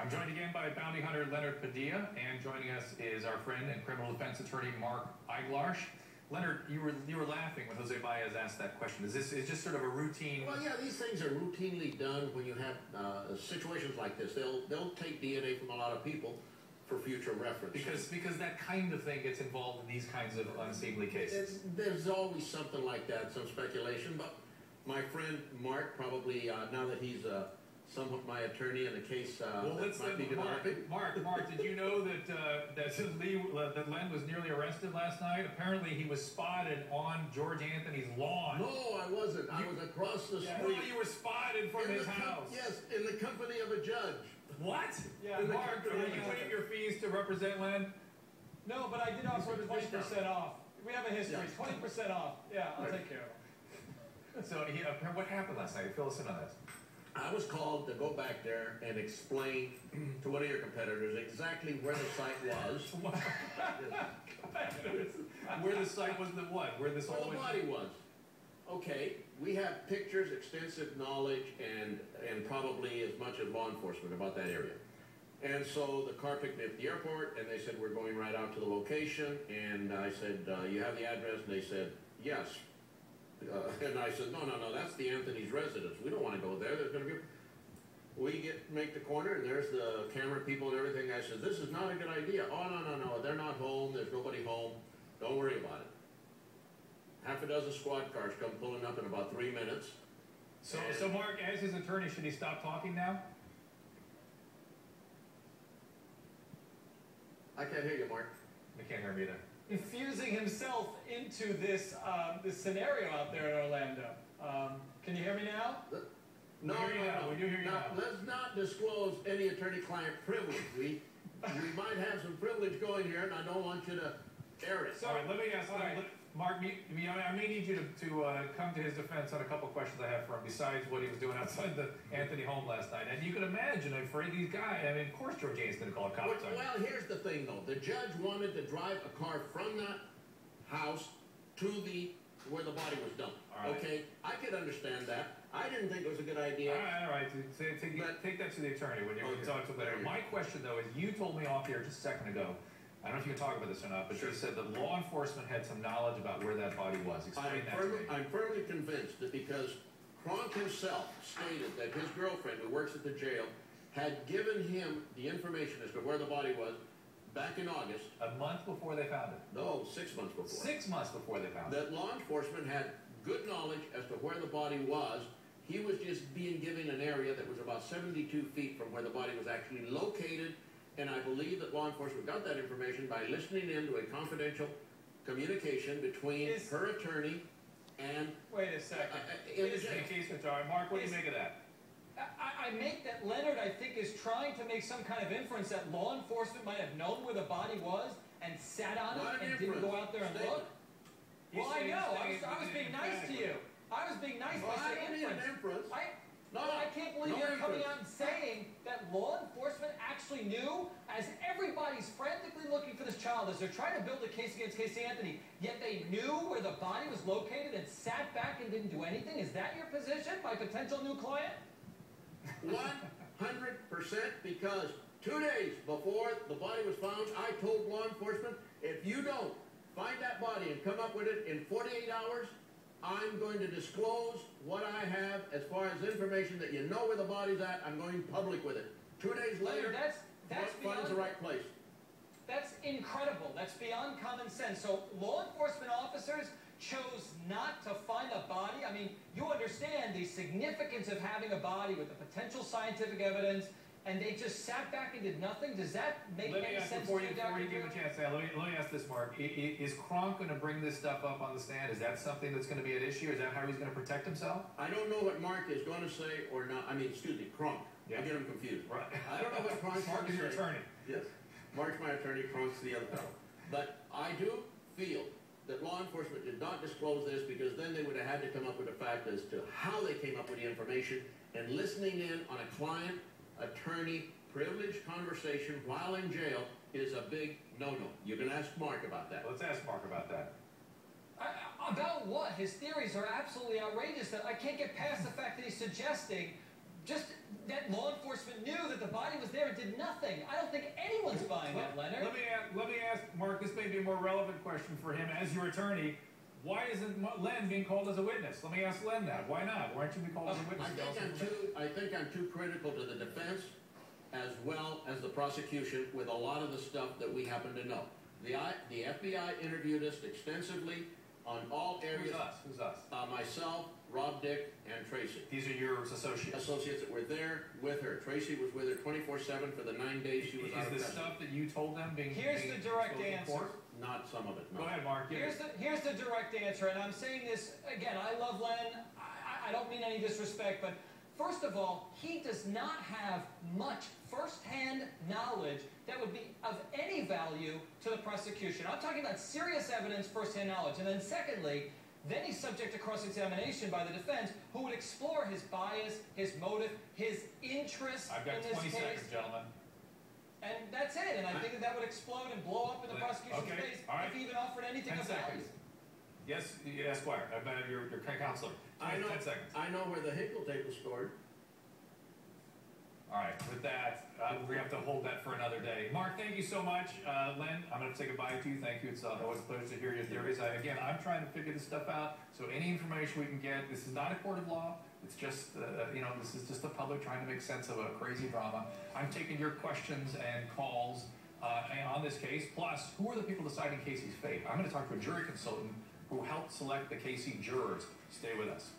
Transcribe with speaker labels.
Speaker 1: I'm joined again by bounty hunter Leonard Padilla, and joining us is our friend and criminal defense attorney Mark Eiglarsh. Leonard, you were laughing when Jose Baez asked that question. Is just sort of a routine?
Speaker 2: Well, yeah, these things are routinely done when you have situations like this. They'll take DNA from a lot of people for future reference.
Speaker 1: Because that kind of thing gets involved in these kinds of unseemly cases.
Speaker 2: There's always something like that, some speculation. But my friend Mark probably, now that he's somewhat my attorney in a case might be developing.
Speaker 1: Mark, did you know that Len was nearly arrested last night? Apparently he was spotted on George Anthony's lawn.
Speaker 2: No, I wasn't. I was across the street.
Speaker 1: No, you were spotted from his house.
Speaker 2: Yes, in the company of a judge.
Speaker 1: What?
Speaker 3: Yeah,
Speaker 1: Mark, are you paying your fees to represent Len?
Speaker 3: No, but I did offer 20% off. We have a history. 20% off. Yeah, I'll take care of it.
Speaker 1: So, what happened last night? Fill us in on this.
Speaker 2: I was called to go back there and explain to one of your competitors exactly where the site was.
Speaker 1: Where the site was, the what? Where this
Speaker 2: where the body was. Okay, we have pictures, extensive knowledge, and probably as much as law enforcement about that area. And so the car picked me up at the airport, and they said, we're going right out to the location. And I said, you have the address? And they said, yes. And I said, no, that's the Anthony's residence. We don't want to go there. There's going to be... We make the corner, and there's the camera people and everything. I said, this is not a good idea. Oh, no. They're not home. There's nobody home. Don't worry about it. Half a dozen squad cars come pulling up in about 3 minutes.
Speaker 1: So Mark, as his attorney, should he stop talking now?
Speaker 2: I can't hear you, Mark.
Speaker 1: I can't hear him either.
Speaker 3: Infusing himself into this this scenario out there in Orlando. Can you hear me now?
Speaker 2: No.
Speaker 1: We do hear you now.
Speaker 2: Let's not disclose any attorney-client privilege. We might have some privilege going here, and I don't want you to air it.
Speaker 1: So, all right, let me ask, Mark, I may need you to come to his defense on a couple questions I have for him, besides what he was doing outside the Anthony home last night. And you can imagine, for these guys, I mean, of course George Anthony's going to call a cop.
Speaker 2: Well, here's the thing, though. The judge wanted to drive a car from that house to where the body was dumped. Right. Okay? I could understand that. I didn't think it was a good idea.
Speaker 1: All right. Take that to the attorney when you talk to him later. My question, though, is you told me off here just a second ago, I don't know if you can talk about this or not, but you said that law enforcement had some knowledge about where that body was. Explain that to me.
Speaker 2: I'm firmly convinced that because Kronk himself stated that his girlfriend, who works at the jail, had given him the information as to where the body was back in August.
Speaker 1: A month before they found it?
Speaker 2: No, 6 months before.
Speaker 1: 6 months before they found it.
Speaker 2: That law enforcement had good knowledge as to where the body was. He was just being given an area that was about 72 feet from where the body was actually located. And I believe that law enforcement got that information by listening in to a confidential communication between her attorney and...
Speaker 3: Wait a second.
Speaker 1: Mark, what do you make of that?
Speaker 3: I make that Leonard, I think, is trying to make some kind of inference that law enforcement might have known where the body was and sat on it and didn't go out there and look. Well, I know. I was being nice to you. I was being nice by saying inference. I can't believe you're coming out and saying that law enforcement actually knew, as everybody's frantically looking for this child, as they're trying to build a case against Caylee Anthony, yet they knew where the body was located and sat back and didn't do anything? Is that your position, my potential new client?
Speaker 2: 100%, because 2 days before the body was found, I told law enforcement, if you don't find that body and come up with it in 48 hours, I'm going to disclose what I have as far as information that you know where the body's at. I'm going public with it. 2 days later,
Speaker 3: that's
Speaker 2: finds the right place.
Speaker 3: That's incredible. That's beyond common sense. So law enforcement officers chose not to find a body. I mean, you understand the significance of having a body with the potential scientific evidence, and they just sat back and did nothing? Does that make any sense
Speaker 1: before you give him a chance, let me ask this, Mark. Is Kronk going to bring this stuff up on the stand? Is that something that's going to be at issue? Is that how he's going to protect himself?
Speaker 2: I don't know what Mark is going to say or not. I mean, excuse me, Kronk. Yeah. I get him confused.
Speaker 1: Right.
Speaker 2: I don't know what Kronk's going to say.
Speaker 1: Mark is your attorney.
Speaker 2: Yes. Mark's my attorney, Kronk's the other fellow. But I do feel that law enforcement did not disclose this because then they would have had to come up with a fact as to how they came up with the information, and listening in on a client, attorney, privileged conversation while in jail is a big no-no. You can ask Mark about that.
Speaker 1: Let's ask Mark about that.
Speaker 3: About what? His theories are absolutely outrageous. That I can't get past the fact that he's suggesting just that law enforcement knew that the body was there and did nothing. I don't think anyone's buying that, Leonard.
Speaker 1: Let me ask Mark. This may be a more relevant question for him as your attorney. Why isn't Len being called as a witness? Let me ask Len that. Why not? Why aren't you being called as a witness?
Speaker 2: I think I'm too critical to the defense as well as the prosecution with a lot of the stuff that we happen to know. The FBI interviewed us extensively on all areas.
Speaker 1: Who's us?
Speaker 2: Myself, Rob, Dick, and Tracy.
Speaker 1: These are your associates.
Speaker 2: Associates that were there with her. Tracy was with her 24/7 for the 9 days she was out of
Speaker 1: Is the
Speaker 2: custody.
Speaker 1: stuff that you told them being
Speaker 3: Here's the direct answer.
Speaker 2: Not some of it. No.
Speaker 1: Go ahead, Mark.
Speaker 3: Here's the direct answer, and I'm saying this again. I love Len. I don't mean any disrespect, but first of all, he does not have much first-hand knowledge that would be of any value to the prosecution. I'm talking about serious evidence, first-hand knowledge. And then secondly, then he's subject to cross-examination by the defense, who would explore his bias, his motive, his interest
Speaker 1: I've got
Speaker 3: in this
Speaker 1: 20
Speaker 3: case.
Speaker 1: seconds, gentlemen.
Speaker 3: And that's it. And I think that would explode and blow up in the prosecution's face if he even offered anything
Speaker 1: 10
Speaker 3: of value.
Speaker 1: seconds. Yes, Esquire. Your counselor. 10 seconds.
Speaker 2: I know where the Hinkle tape was stored.
Speaker 1: All right, with that, we have to hold that for another day. Mark, thank you so much. Len, I'm going to say goodbye to you. Thank you. It's always a pleasure to hear your theories. Again, I'm trying to figure this stuff out, so any information we can get, this is not a court of law. It's just, this is just the public trying to make sense of a crazy drama. I'm taking your questions and calls on this case. Plus, who are the people deciding Casey's fate? I'm going to talk to a jury consultant who helped select the Casey jurors. Stay with us.